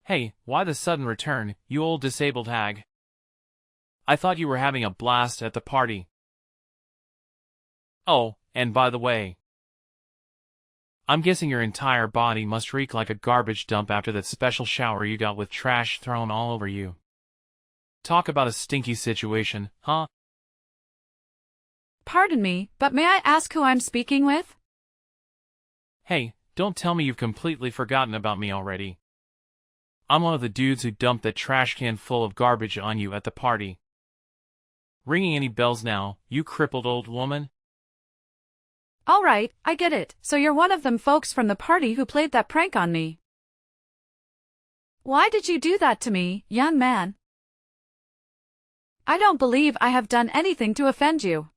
Hey, why the sudden return, you old disabled hag? I thought you were having a blast at the party. Oh, and by the way, I'm guessing your entire body must reek like a garbage dump after that special shower you got with trash thrown all over you. Talk about a stinky situation, huh? Pardon me, but may I ask who I'm speaking with? Hey, don't tell me you've completely forgotten about me already. I'm one of the dudes who dumped that trash can full of garbage on you at the party. Ringing any bells now, you crippled old woman? All right, I get it. So you're one of them folks from the party who played that prank on me. Why did you do that to me, young man? I don't believe I have done anything to offend you.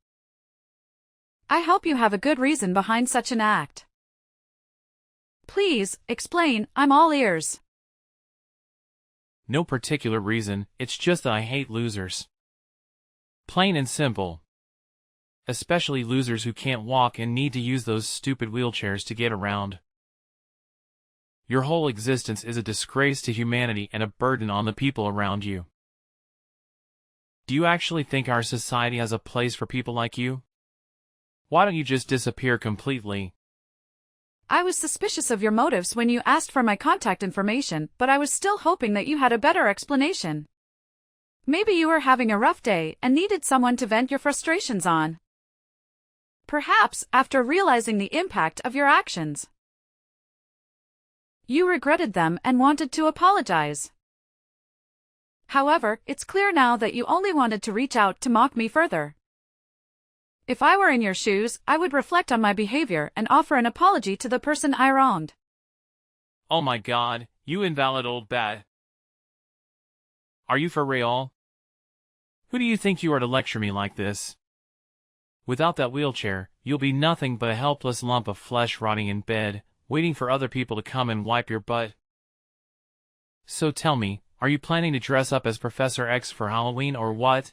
I hope you have a good reason behind such an act. Please, explain, I'm all ears. No particular reason, it's just that I hate losers. Plain and simple. Especially losers who can't walk and need to use those stupid wheelchairs to get around. Your whole existence is a disgrace to humanity and a burden on the people around you. Do you actually think our society has a place for people like you? Why don't you just disappear completely? I was suspicious of your motives when you asked for my contact information, but I was still hoping that you had a better explanation. Maybe you were having a rough day and needed someone to vent your frustrations on. Perhaps, after realizing the impact of your actions, you regretted them and wanted to apologize. However, it's clear now that you only wanted to reach out to mock me further. If I were in your shoes, I would reflect on my behavior and offer an apology to the person I wronged. Oh my God, you invalid old bat. Are you for real? Who do you think you are to lecture me like this? Without that wheelchair, you'll be nothing but a helpless lump of flesh rotting in bed, waiting for other people to come and wipe your butt. So tell me, are you planning to dress up as Professor X for Halloween or what?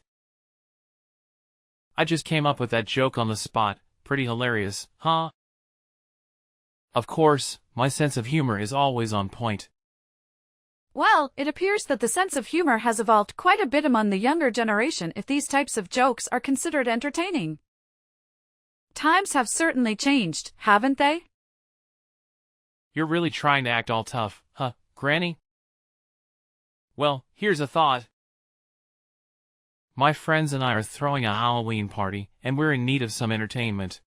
I just came up with that joke on the spot, pretty hilarious, huh? Of course, my sense of humor is always on point. Well, it appears that the sense of humor has evolved quite a bit among the younger generation if these types of jokes are considered entertaining. Times have certainly changed, haven't they? You're really trying to act all tough, huh, Granny? Well, here's a thought. My friends and I are throwing a Halloween party, and we're in need of some entertainment.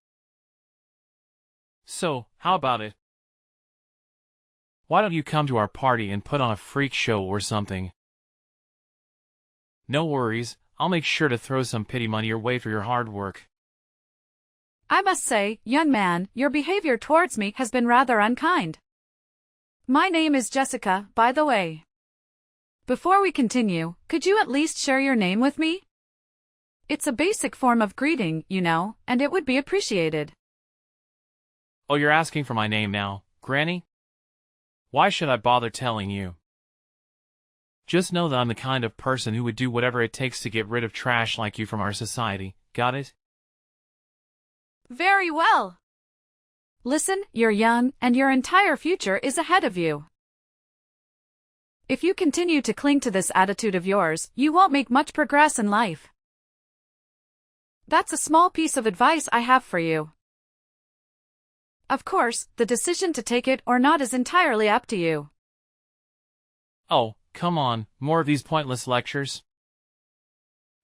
So, how about it? Why don't you come to our party and put on a freak show or something? No worries, I'll make sure to throw some pity money your way for your hard work. I must say, young man, your behavior towards me has been rather unkind. My name is Jessica, by the way. Before we continue, could you at least share your name with me? It's a basic form of greeting, you know, and it would be appreciated. Oh, you're asking for my name now, Granny? Why should I bother telling you? Just know that I'm the kind of person who would do whatever it takes to get rid of trash like you from our society, got it? Very well. Listen, you're young, and your entire future is ahead of you. If you continue to cling to this attitude of yours, you won't make much progress in life. That's a small piece of advice I have for you. Of course, the decision to take it or not is entirely up to you. Oh, come on, more of these pointless lectures?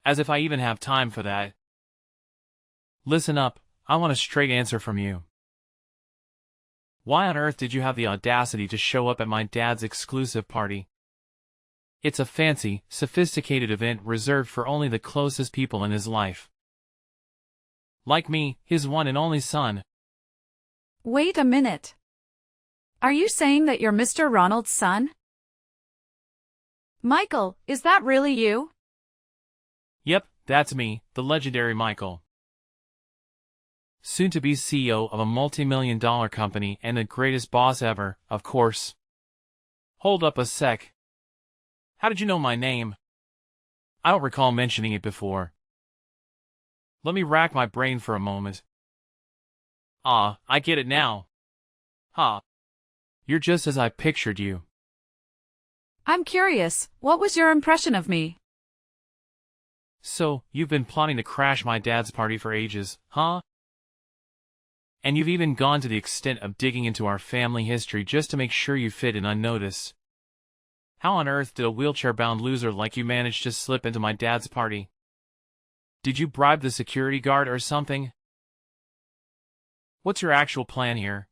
As if I even have time for that. Listen up, I want a straight answer from you. Why on earth did you have the audacity to show up at my dad's exclusive party? It's a fancy, sophisticated event reserved for only the closest people in his life. Like me, his one and only son. Wait a minute. Are you saying that you're Mr. Ronald's son? Michael, is that really you? Yep, that's me, the legendary Michael. Soon to be CEO of a multi-million-dollar company and the greatest boss ever, of course. Hold up a sec. How did you know my name? I don't recall mentioning it before. Let me rack my brain for a moment. Ah, I get it now. Ha. You're just as I pictured you. I'm curious, what was your impression of me? So, you've been plotting to crash my dad's party for ages, huh? And you've even gone to the extent of digging into our family history just to make sure you fit in unnoticed. How on earth did a wheelchair-bound loser like you manage to slip into my dad's party? Did you bribe the security guard or something? What's your actual plan here?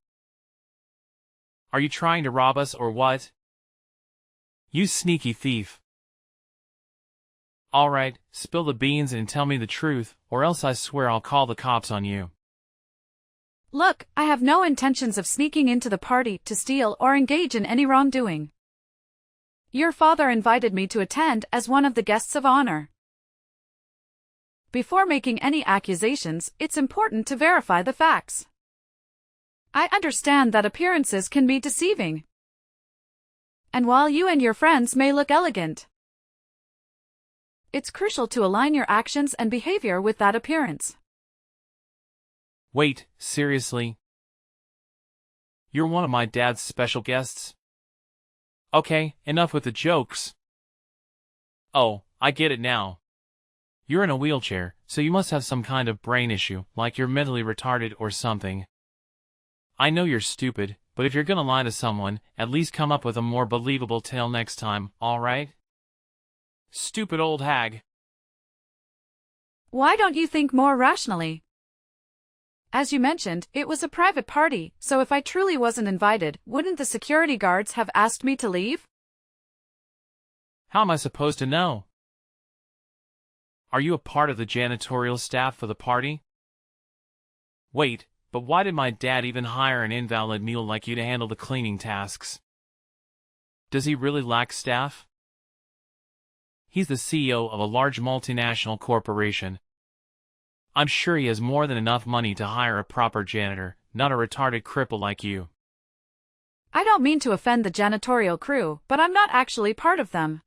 Are you trying to rob us or what? You sneaky thief. Alright, spill the beans and tell me the truth, or else I swear I'll call the cops on you. Look, I have no intentions of sneaking into the party to steal or engage in any wrongdoing. Your father invited me to attend as one of the guests of honor. Before making any accusations, it's important to verify the facts. I understand that appearances can be deceiving. And while you and your friends may look elegant, it's crucial to align your actions and behavior with that appearance. Wait, seriously? You're one of my dad's special guests? Okay, enough with the jokes. Oh, I get it now. You're in a wheelchair, so you must have some kind of brain issue, like you're mentally retarded or something. I know you're stupid, but if you're gonna lie to someone, at least come up with a more believable tale next time, alright? Stupid old hag. Why don't you think more rationally? As you mentioned, it was a private party, so if I truly wasn't invited, wouldn't the security guards have asked me to leave? How am I supposed to know? Are you a part of the janitorial staff for the party? Wait, but why did my dad even hire an invalid mule like you to handle the cleaning tasks? Does he really lack staff? He's the CEO of a large multinational corporation. I'm sure he has more than enough money to hire a proper janitor, not a retarded cripple like you. I don't mean to offend the janitorial crew, but I'm not actually part of them.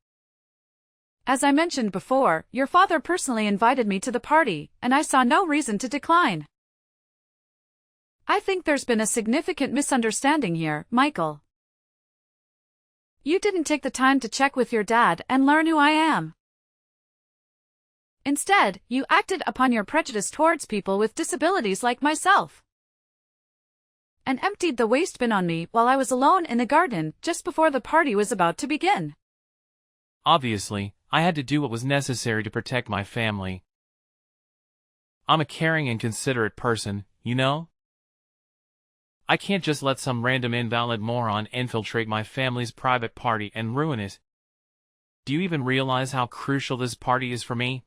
As I mentioned before, your father personally invited me to the party, and I saw no reason to decline. I think there's been a significant misunderstanding here, Michael. You didn't take the time to check with your dad and learn who I am. Instead, you acted upon your prejudice towards people with disabilities like myself, and emptied the waste bin on me while I was alone in the garden just before the party was about to begin. Obviously, I had to do what was necessary to protect my family. I'm a caring and considerate person, you know? I can't just let some random invalid moron infiltrate my family's private party and ruin it. Do you even realize how crucial this party is for me?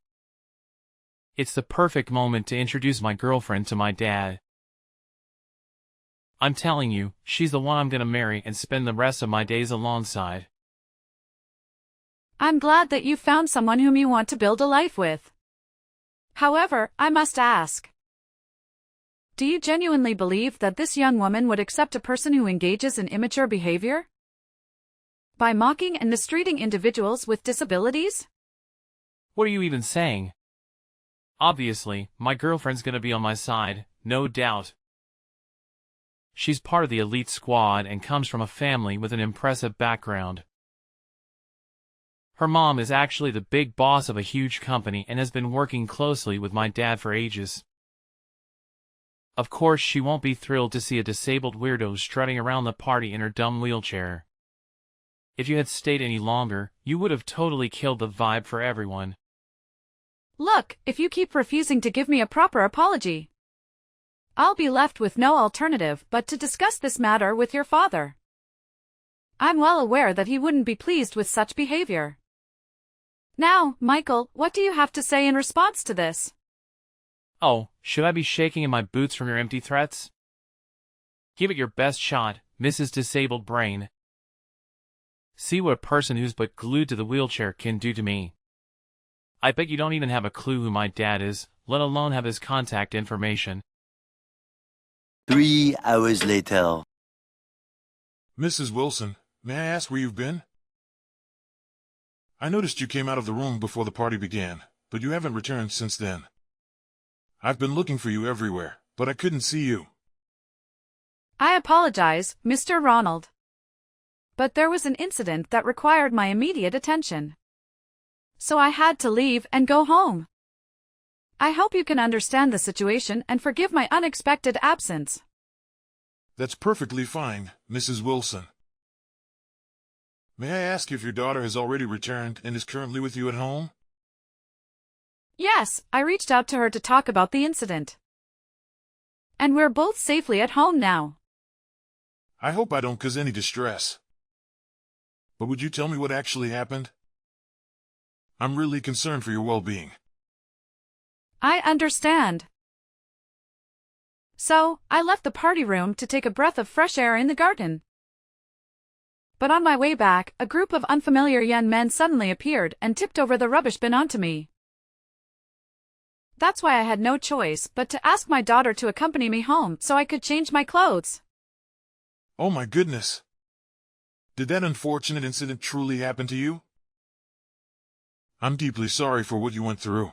It's the perfect moment to introduce my girlfriend to my dad. I'm telling you, she's the one I'm gonna marry and spend the rest of my days alongside. I'm glad that you found someone whom you want to build a life with. However, I must ask, do you genuinely believe that this young woman would accept a person who engages in immature behavior? By mocking and mistreating individuals with disabilities? What are you even saying? Obviously, my girlfriend's gonna be on my side, no doubt. She's part of the elite squad and comes from a family with an impressive background. Her mom is actually the big boss of a huge company and has been working closely with my dad for ages. Of course, she won't be thrilled to see a disabled weirdo strutting around the party in her dumb wheelchair. If you had stayed any longer, you would have totally killed the vibe for everyone. Look, if you keep refusing to give me a proper apology, I'll be left with no alternative but to discuss this matter with your father. I'm well aware that he wouldn't be pleased with such behavior. Now, Michael, what do you have to say in response to this? Oh, should I be shaking in my boots from your empty threats? Give it your best shot, Mrs. Disabled Brain. See what a person who's but glued to the wheelchair can do to me. I bet you don't even have a clue who my dad is, let alone have his contact information. 3 hours later. Mrs. Wilson, may I ask where you've been? I noticed you came out of the room before the party began, but you haven't returned since then. I've been looking for you everywhere, but I couldn't see you. I apologize, Mr. Ronald. but there was an incident that required my immediate attention. So I had to leave and go home. I hope you can understand the situation and forgive my unexpected absence. That's perfectly fine, Mrs. Wilson. May I ask if your daughter has already returned and is currently with you at home? Yes, I reached out to her to talk about the incident. And we're both safely at home now. I hope I don't cause any distress. But would you tell me what actually happened? I'm really concerned for your well-being. I understand. So, I left the party room to take a breath of fresh air in the garden. But on my way back, a group of unfamiliar young men suddenly appeared and tipped over the rubbish bin onto me. That's why I had no choice but to ask my daughter to accompany me home so I could change my clothes. Oh my goodness! Did that unfortunate incident truly happen to you? I'm deeply sorry for what you went through.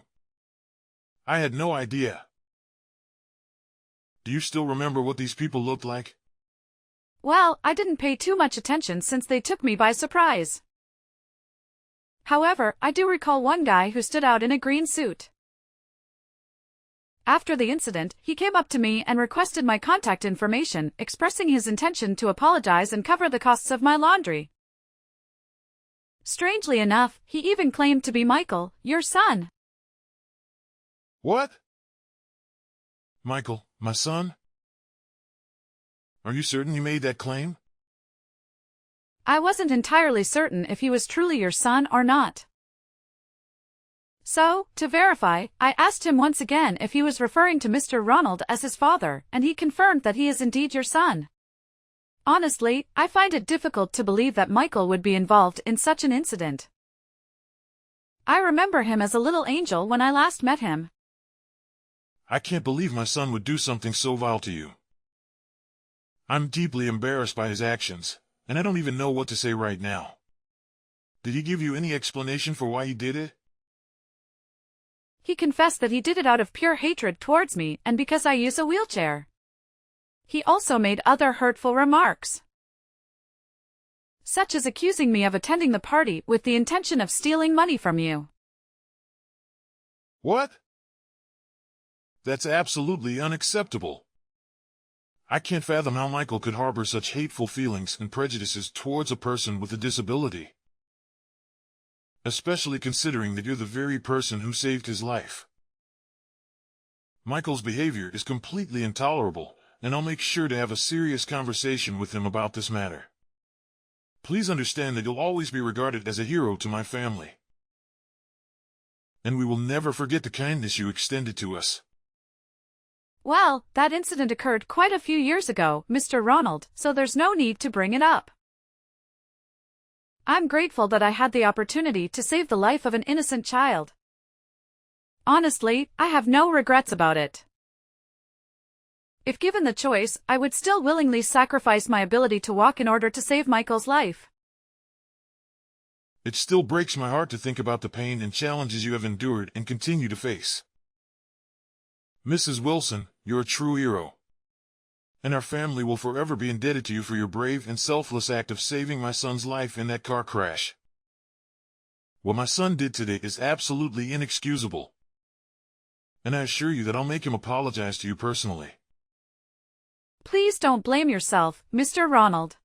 I had no idea. Do you still remember what these people looked like? Well, I didn't pay too much attention since they took me by surprise. However, I do recall one guy who stood out in a green suit. After the incident, he came up to me and requested my contact information, expressing his intention to apologize and cover the costs of my laundry. Strangely enough, he even claimed to be Michael, your son. What? Michael, my son? Are you certain you made that claim? I wasn't entirely certain if he was truly your son or not. So, to verify, I asked him once again if he was referring to Mr. Ronald as his father, and he confirmed that he is indeed your son. Honestly, I find it difficult to believe that Michael would be involved in such an incident. I remember him as a little angel when I last met him. I can't believe my son would do something so vile to you. I'm deeply embarrassed by his actions, and I don't even know what to say right now. Did he give you any explanation for why he did it? He confessed that he did it out of pure hatred towards me and because I use a wheelchair. He also made other hurtful remarks, such as accusing me of attending the party with the intention of stealing money from you. What? That's absolutely unacceptable. I can't fathom how Michael could harbor such hateful feelings and prejudices towards a person with a disability. Especially considering that you're the very person who saved his life. Michael's behavior is completely intolerable, and I'll make sure to have a serious conversation with him about this matter. Please understand that you'll always be regarded as a hero to my family. And we will never forget the kindness you extended to us. Well, that incident occurred quite a few years ago, Mr. Ronald, so there's no need to bring it up. I'm grateful that I had the opportunity to save the life of an innocent child. Honestly, I have no regrets about it. If given the choice, I would still willingly sacrifice my ability to walk in order to save Michael's life. It still breaks my heart to think about the pain and challenges you have endured and continue to face. Mrs. Wilson, you're a true hero. And our family will forever be indebted to you for your brave and selfless act of saving my son's life in that car crash. What my son did today is absolutely inexcusable. And I assure you that I'll make him apologize to you personally. Please don't blame yourself, Mr. Ronald.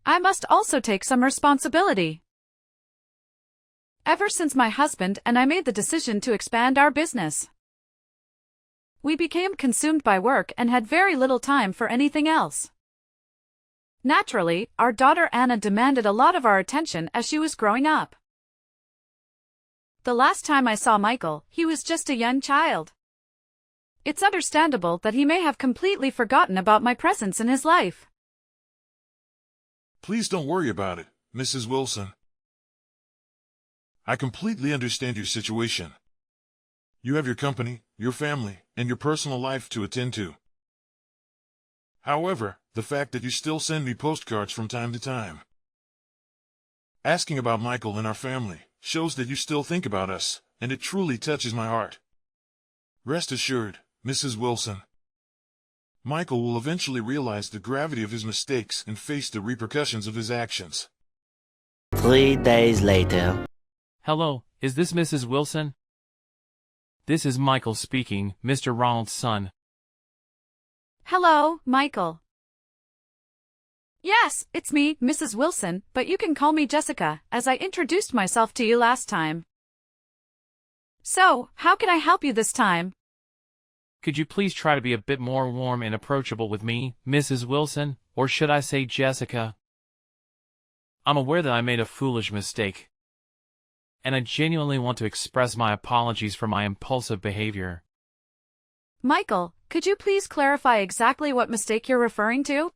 I must also take some responsibility. Ever since my husband and I made the decision to expand our business, we became consumed by work and had very little time for anything else. Naturally, our daughter Anna demanded a lot of our attention as she was growing up. The last time I saw Michael, he was just a young child. It's understandable that he may have completely forgotten about my presence in his life. Please don't worry about it, Mrs. Wilson. I completely understand your situation. You have your company, your family, and your personal life to attend to. However, the fact that you still send me postcards from time to time, asking about Michael and our family, shows that you still think about us, and it truly touches my heart. Rest assured, Mrs. Wilson, Michael will eventually realize the gravity of his mistakes and face the repercussions of his actions. 3 days later. Hello, is this Mrs. Wilson? This is Michael speaking, Mr. Ronald's son. Hello, Michael. Yes, it's me, Mrs. Wilson, but you can call me Jessica, as I introduced myself to you last time. So, how can I help you this time? Could you please try to be a bit more warm and approachable with me, Mrs. Wilson, or should I say Jessica? I'm aware that I made a foolish mistake, and I genuinely want to express my apologies for my impulsive behavior. Michael, could you please clarify exactly what mistake you're referring to?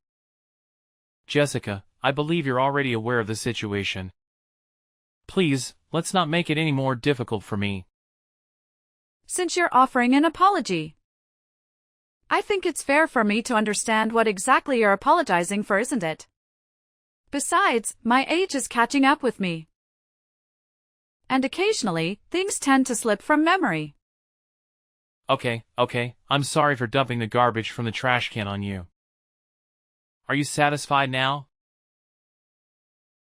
Jessica, I believe you're already aware of the situation. Please, let's not make it any more difficult for me. Since you're offering an apology, I think it's fair for me to understand what exactly you're apologizing for, isn't it? Besides, my age is catching up with me. And occasionally, things tend to slip from memory. Okay, I'm sorry for dumping the garbage from the trash can on you. Are you satisfied now?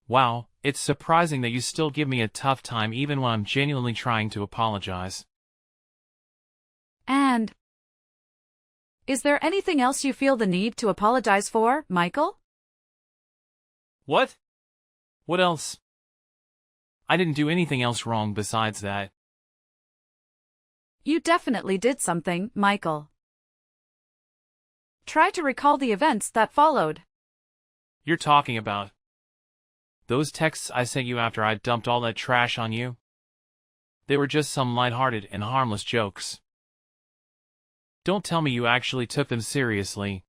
Wow, it's surprising that you still give me a tough time even when I'm genuinely trying to apologize. And is there anything else you feel the need to apologize for, Michael? What? What else? I didn't do anything else wrong besides that. You definitely did something, Michael. Try to recall the events that followed. You're talking about those texts I sent you after I dumped all that trash on you? They were just some lighthearted and harmless jokes. Don't tell me you actually took them seriously.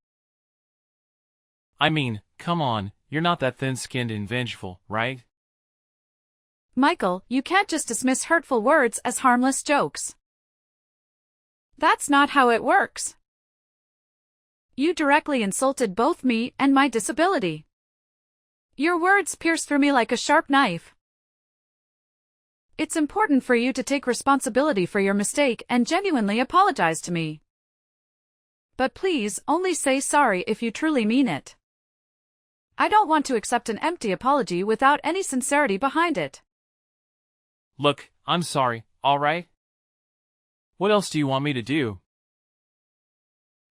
I mean, come on, you're not that thin-skinned and vengeful, right? Michael, you can't just dismiss hurtful words as harmless jokes. That's not how it works. You directly insulted both me and my disability. Your words pierced through me like a sharp knife. It's important for you to take responsibility for your mistake and genuinely apologize to me. But please, only say sorry if you truly mean it. I don't want to accept an empty apology without any sincerity behind it. Look, I'm sorry, alright? What else do you want me to do?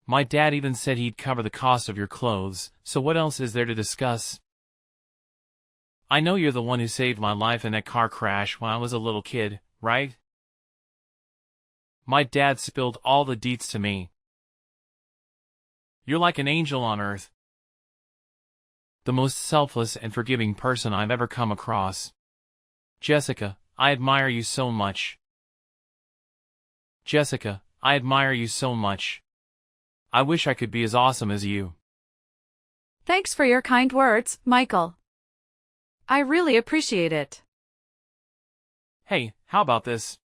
My dad even said he'd cover the cost of your clothes, so what else is there to discuss? I know you're the one who saved my life in that car crash when I was a little kid, right? My dad spilled all the deets to me. You're like an angel on earth. The most selfless and forgiving person I've ever come across. Jessica, I admire you so much. Jessica, I admire you so much. I wish I could be as awesome as you. Thanks for your kind words, Michael. I really appreciate it. Hey, how about this?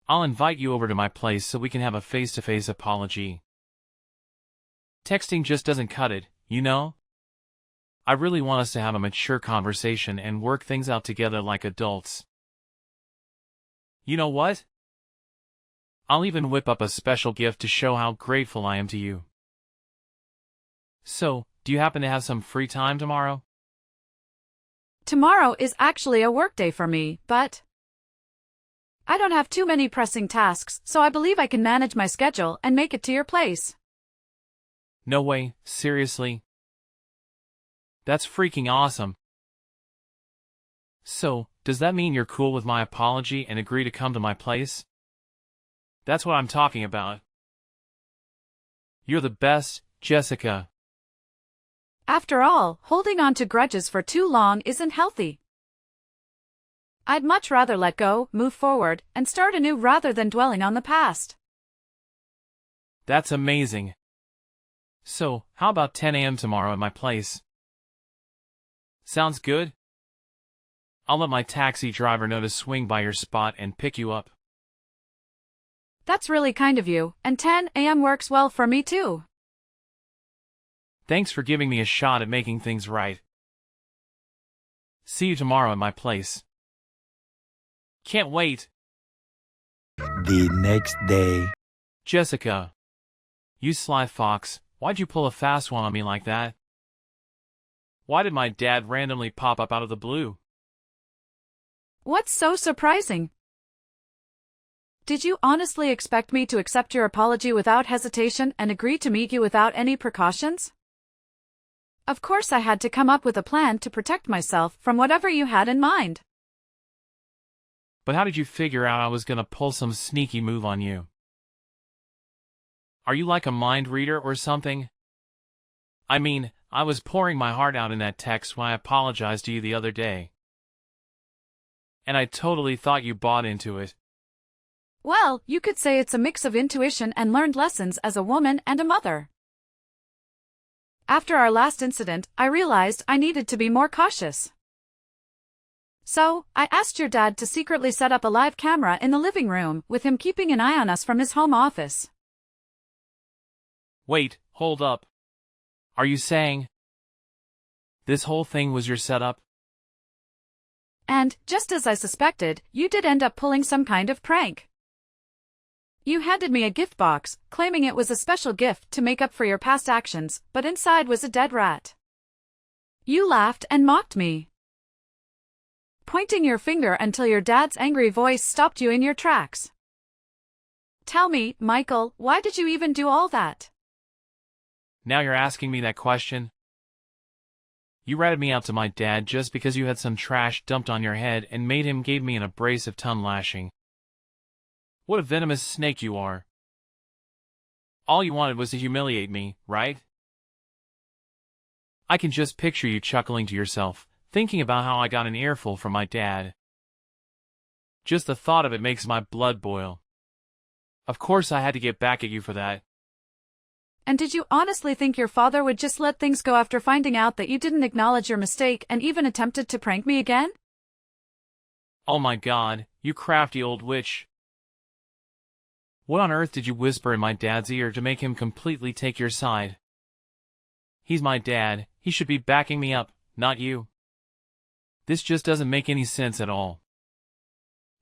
I'll invite you over to my place so we can have a face-to-face apology. Texting just doesn't cut it, you know? I really want us to have a mature conversation and work things out together like adults. You know what? I'll even whip up a special gift to show how grateful I am to you. So, do you happen to have some free time tomorrow? Tomorrow is actually a work day for me, but I don't have too many pressing tasks, so I believe I can manage my schedule and make it to your place. No way, seriously? That's freaking awesome. So, does that mean you're cool with my apology and agree to come to my place? That's what I'm talking about. You're the best, Jessica. After all, holding on to grudges for too long isn't healthy. I'd much rather let go, move forward, and start anew rather than dwelling on the past. That's amazing. So, how about 10 a.m. tomorrow at my place? Sounds good? I'll let my taxi driver know to swing by your spot and pick you up. That's really kind of you, and 10 a.m. works well for me too. Thanks for giving me a shot at making things right. See you tomorrow at my place. Can't wait. The next day. Jessica. You sly fox, why'd you pull a fast one on me like that? Why did my dad randomly pop up out of the blue? What's so surprising? Did you honestly expect me to accept your apology without hesitation and agree to meet you without any precautions? Of course I had to come up with a plan to protect myself from whatever you had in mind. But how did you figure out I was gonna pull some sneaky move on you? Are you like a mind reader or something? I mean, I was pouring my heart out in that text when I apologized to you the other day. And I totally thought you bought into it. Well, you could say it's a mix of intuition and learned lessons as a woman and a mother. After our last incident, I realized I needed to be more cautious. So, I asked your dad to secretly set up a live camera in the living room, with him keeping an eye on us from his home office. Wait, hold up. Are you saying this whole thing was your setup? And, just as I suspected, you did end up pulling some kind of prank. You handed me a gift box, claiming it was a special gift to make up for your past actions, but inside was a dead rat. You laughed and mocked me, pointing your finger until your dad's angry voice stopped you in your tracks. Tell me, Michael, why did you even do all that? Now you're asking me that question? You ratted me out to my dad just because you had some trash dumped on your head and made him give me an abrasive tongue lashing. What a venomous snake you are. All you wanted was to humiliate me, right? I can just picture you chuckling to yourself, thinking about how I got an earful from my dad. Just the thought of it makes my blood boil. Of course I had to get back at you for that. And did you honestly think your father would just let things go after finding out that you didn't acknowledge your mistake and even attempted to prank me again? Oh my God, you crafty old witch. What on earth did you whisper in my dad's ear to make him completely take your side? He's my dad, he should be backing me up, not you. This just doesn't make any sense at all.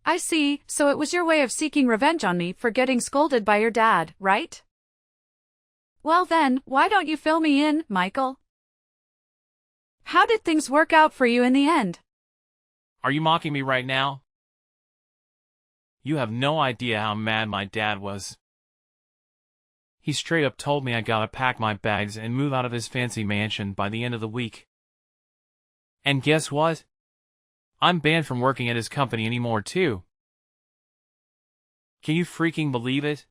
I see, so it was your way of seeking revenge on me for getting scolded by your dad, right? Well then, why don't you fill me in, Michael? How did things work out for you in the end? Are you mocking me right now? You have no idea how mad my dad was. He straight up told me I gotta pack my bags and move out of his fancy mansion by the end of the week. And guess what? I'm banned from working at his company anymore too. Can you freaking believe it?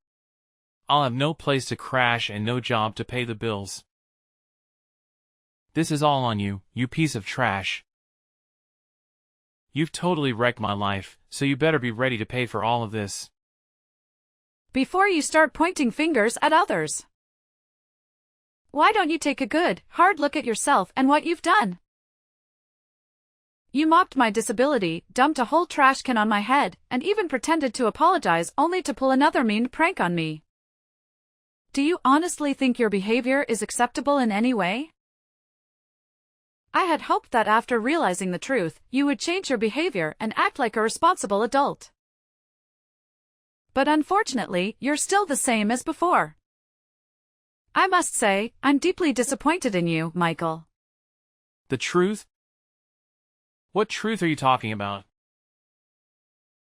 I'll have no place to crash and no job to pay the bills. This is all on you, you piece of trash. You've totally wrecked my life, so you better be ready to pay for all of this. Before you start pointing fingers at others, why don't you take a good, hard look at yourself and what you've done? You mocked my disability, dumped a whole trash can on my head, and even pretended to apologize only to pull another mean prank on me. Do you honestly think your behavior is acceptable in any way? I had hoped that after realizing the truth, you would change your behavior and act like a responsible adult. But unfortunately, you're still the same as before. I must say, I'm deeply disappointed in you, Michael. The truth? What truth are you talking about?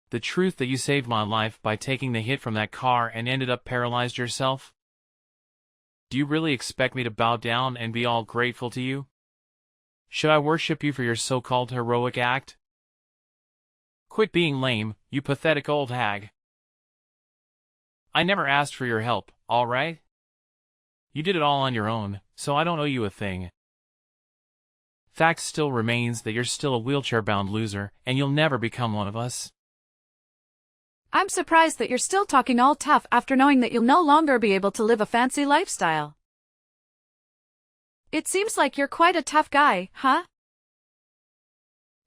The truth that you saved my life by taking the hit from that car and ended up paralyzed yourself? Do you really expect me to bow down and be all grateful to you? Should I worship you for your so-called heroic act? Quit being lame, you pathetic old hag. I never asked for your help, all right? You did it all on your own, so I don't owe you a thing. Fact still remains that you're still a wheelchair-bound loser, and you'll never become one of us. I'm surprised that you're still talking all tough after knowing that you'll no longer be able to live a fancy lifestyle. It seems like you're quite a tough guy, huh?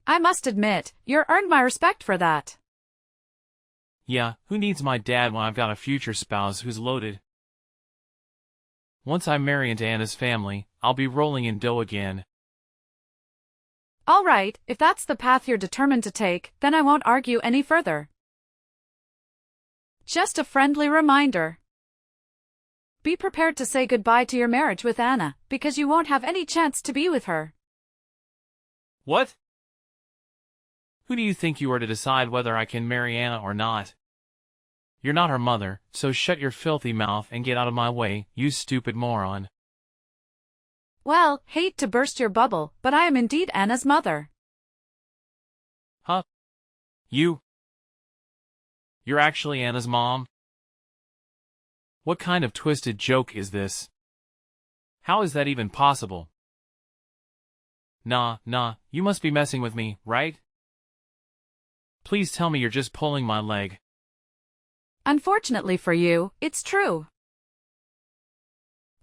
I must admit, you've earned my respect for that. Yeah, who needs my dad when I've got a future spouse who's loaded? Once I marry into Anna's family, I'll be rolling in dough again. All right, if that's the path you're determined to take, then I won't argue any further. Just a friendly reminder. be prepared to say goodbye to your marriage with Anna, because you won't have any chance to be with her. What? Who do you think you are to decide whether I can marry Anna or not? You're not her mother, so shut your filthy mouth and get out of my way, you stupid moron. Well, hate to burst your bubble, but I am indeed Anna's mother. Huh? You're actually Anna's mom? What kind of twisted joke is this? How is that even possible? Nah, you must be messing with me, right? Please tell me you're just pulling my leg. Unfortunately for you, it's true.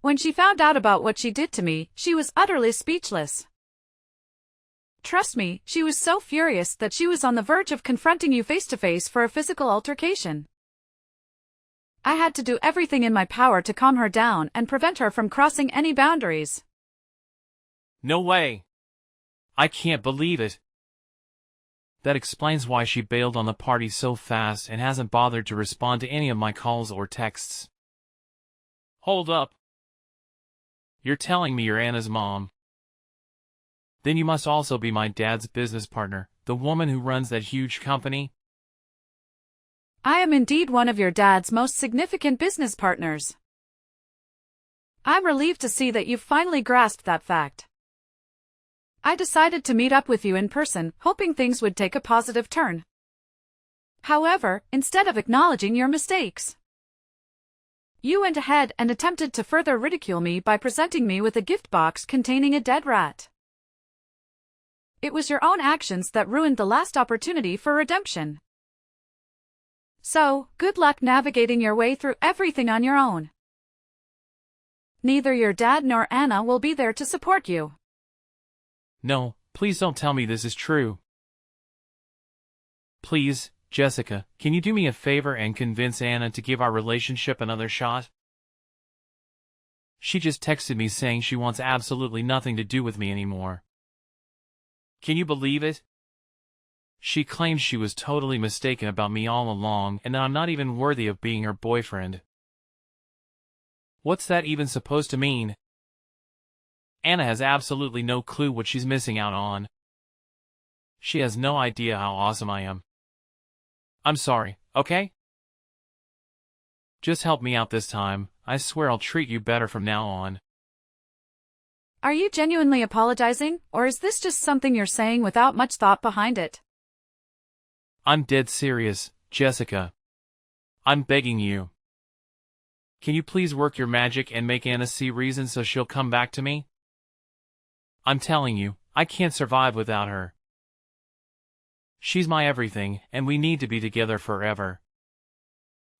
When she found out about what she did to me, she was utterly speechless. Trust me, she was so furious that she was on the verge of confronting you face to face for a physical altercation. I had to do everything in my power to calm her down and prevent her from crossing any boundaries. No way. I can't believe it. That explains why she bailed on the party so fast and hasn't bothered to respond to any of my calls or texts. Hold up. You're telling me you're Anna's mom. Then you must also be my dad's business partner, the woman who runs that huge company? I am indeed one of your dad's most significant business partners. I'm relieved to see that you've finally grasped that fact. I decided to meet up with you in person, hoping things would take a positive turn. However, instead of acknowledging your mistakes, you went ahead and attempted to further ridicule me by presenting me with a gift box containing a dead rat. It was your own actions that ruined the last opportunity for redemption. So, good luck navigating your way through everything on your own. Neither your dad nor Anna will be there to support you. No, please don't tell me this is true. Please, Jessica, can you do me a favor and convince Anna to give our relationship another shot? She just texted me saying she wants absolutely nothing to do with me anymore. Can you believe it? She claims she was totally mistaken about me all along and that I'm not even worthy of being her boyfriend. What's that even supposed to mean? Anna has absolutely no clue what she's missing out on. She has no idea how awesome I am. I'm sorry, okay? Just help me out this time. I swear I'll treat you better from now on. Are you genuinely apologizing, or is this just something you're saying without much thought behind it? I'm dead serious, Jessica. I'm begging you. Can you please work your magic and make Anna see reason so she'll come back to me? I'm telling you, I can't survive without her. She's my everything, and we need to be together forever.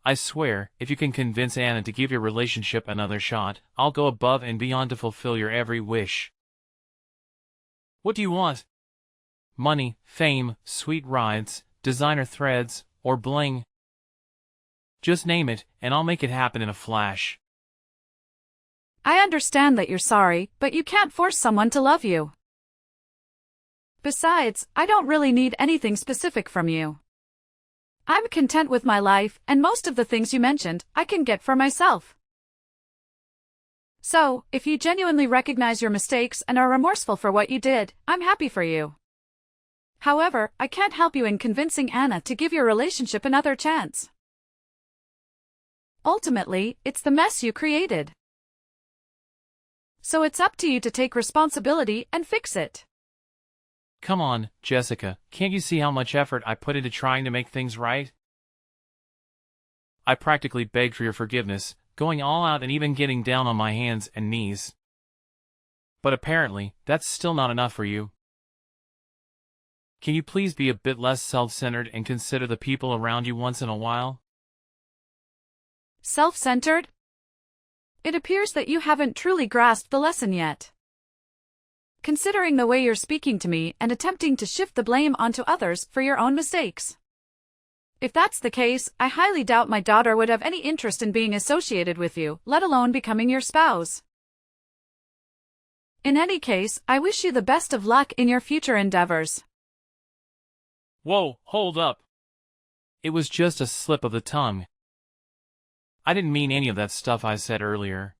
I swear, if you can convince Anna to give your relationship another shot, I'll go above and beyond to fulfill your every wish. What do you want? Money, fame, sweet rides, designer threads, or bling? Just name it, and I'll make it happen in a flash. I understand that you're sorry, but you can't force someone to love you. Besides, I don't really need anything specific from you. I'm content with my life, and most of the things you mentioned, I can get for myself. So, if you genuinely recognize your mistakes and are remorseful for what you did, I'm happy for you. However, I can't help you in convincing Anna to give your relationship another chance. Ultimately, it's the mess you created. So it's up to you to take responsibility and fix it. Come on, Jessica, can't you see how much effort I put into trying to make things right? I practically begged for your forgiveness, going all out and even getting down on my hands and knees. But apparently, that's still not enough for you. Can you please be a bit less self-centered and consider the people around you once in a while? Self-centered? It appears that you haven't truly grasped the lesson yet. Considering the way you're speaking to me and attempting to shift the blame onto others for your own mistakes. If that's the case, I highly doubt my daughter would have any interest in being associated with you, let alone becoming your spouse. In any case, I wish you the best of luck in your future endeavors. Whoa, hold up. It was just a slip of the tongue. I didn't mean any of that stuff I said earlier.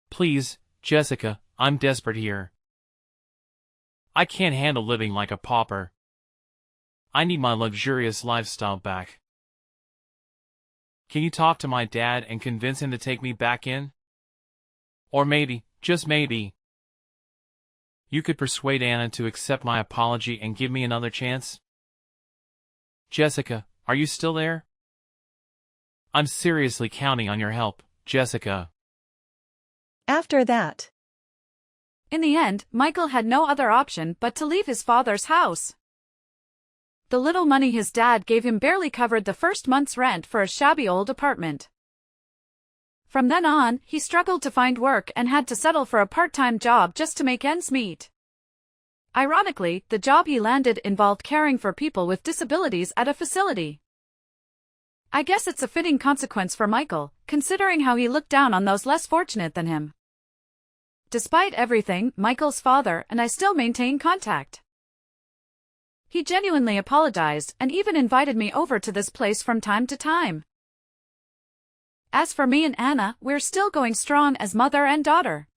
Please, Jessica, I'm desperate here. I can't handle living like a pauper. I need my luxurious lifestyle back. Can you talk to my dad and convince him to take me back in? Or maybe, just maybe, you could persuade Anna to accept my apology and give me another chance? Jessica, are you still there? I'm seriously counting on your help, Jessica. After that, In the end, Michael had no other option but to leave his father's house. The little money his dad gave him barely covered the first month's rent for a shabby old apartment. From then on, he struggled to find work and had to settle for a part-time job just to make ends meet. Ironically, the job he landed involved caring for people with disabilities at a facility. I guess it's a fitting consequence for Michael, considering how he looked down on those less fortunate than him. Despite everything, Michael's father and I still maintain contact. He genuinely apologized and even invited me over to this place from time to time. As for me and Anna, we're still going strong as mother and daughter.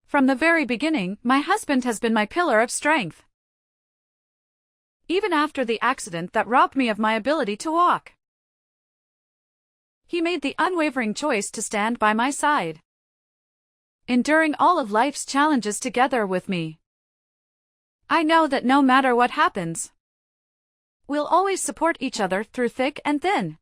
From the very beginning, my husband has been my pillar of strength. Even after the accident that robbed me of my ability to walk, he made the unwavering choice to stand by my side, enduring all of life's challenges together with me. I know that no matter what happens, we'll always support each other through thick and thin.